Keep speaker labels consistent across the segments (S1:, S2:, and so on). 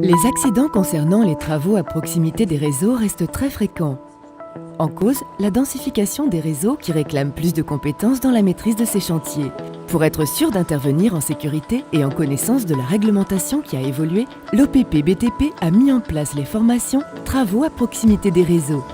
S1: Les accidents concernant les travaux à proximité des réseaux restent très fréquents. En cause, la densification des réseaux qui réclament plus de compétences dans la maîtrise de ces chantiers. Pour être sûr d'intervenir en sécurité et en connaissance de la réglementation qui a évolué, l'OPP-BTP a mis en place les formations « Travaux à proximité des réseaux ».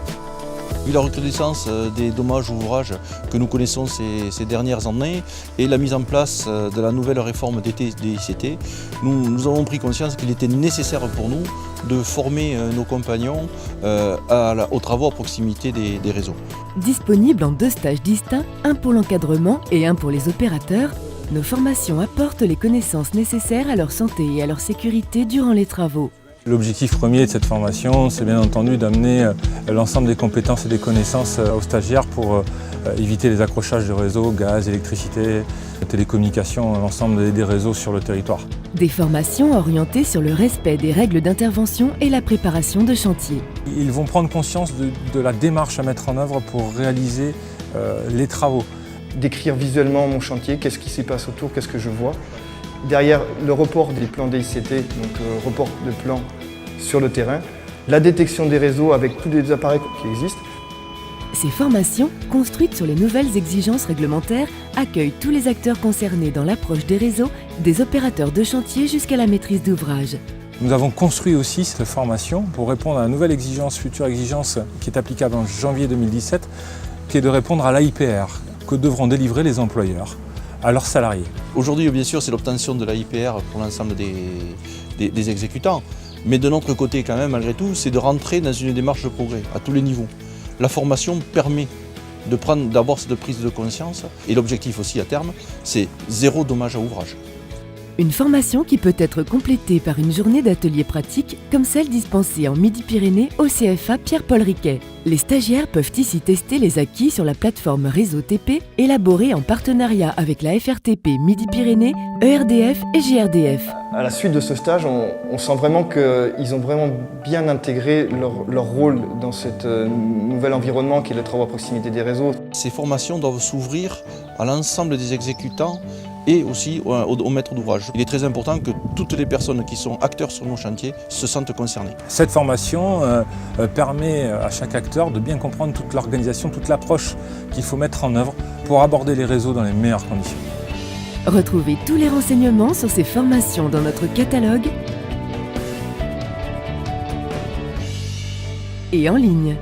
S2: Vu la recrudescence des dommages ou ouvrages que nous connaissons ces dernières années et la mise en place de la nouvelle réforme des ICT, nous avons pris conscience qu'il était nécessaire pour nous de former nos compagnons aux travaux à proximité des réseaux.
S1: Disponibles en 2 stages distincts, un pour l'encadrement et un pour les opérateurs, nos formations apportent les connaissances nécessaires à leur santé et à leur sécurité durant les travaux.
S3: L'objectif premier de cette formation, c'est bien entendu d'amener l'ensemble des compétences et des connaissances aux stagiaires pour éviter les accrochages de réseaux, gaz, électricité, télécommunications, l'ensemble des réseaux sur le territoire.
S1: Des formations orientées sur le respect des règles d'intervention et la préparation de chantier.
S3: Ils vont prendre conscience de la démarche à mettre en œuvre pour réaliser les travaux.
S4: Décrire visuellement mon chantier, qu'est-ce qui s'y passe autour, qu'est-ce que je vois. Derrière, le report des plans DICT, donc report de plans sur le terrain, la détection des réseaux avec tous les appareils qui existent.
S1: Ces formations, construites sur les nouvelles exigences réglementaires, accueillent tous les acteurs concernés dans l'approche des réseaux, des opérateurs de chantier jusqu'à la maîtrise d'ouvrage.
S3: Nous avons construit aussi cette formation pour répondre à la nouvelle exigence, future exigence qui est applicable en janvier 2017, qui est de répondre à l'AIPR que devront délivrer les employeurs à leurs salariés.
S2: Aujourd'hui, bien sûr, c'est l'obtention de l'AIPR pour l'ensemble des exécutants. Mais de notre côté, quand même, malgré tout, c'est de rentrer dans une démarche de progrès à tous les niveaux. La formation permet d'avoir cette prise de conscience et l'objectif aussi à terme, c'est 0 dommage à ouvrage.
S1: Une formation qui peut être complétée par une journée d'atelier pratique comme celle dispensée en Midi-Pyrénées au CFA Pierre-Paul Riquet. Les stagiaires peuvent ici tester les acquis sur la plateforme Réseau TP élaborée en partenariat avec la FRTP Midi-Pyrénées, ERDF et GRDF.
S4: À la suite de ce stage, on sent vraiment qu'ils ont vraiment bien intégré leur rôle dans ce nouvel environnement qui est le travail à proximité des réseaux.
S2: Ces formations doivent s'ouvrir à l'ensemble des exécutants et aussi aux maîtres d'ouvrage. Il est très important que toutes les personnes qui sont acteurs sur nos chantiers se sentent concernées.
S3: Cette formation permet à chaque acteur de bien comprendre toute l'organisation, toute l'approche qu'il faut mettre en œuvre pour aborder les réseaux dans les meilleures conditions.
S1: Retrouvez tous les renseignements sur ces formations dans notre catalogue et en ligne.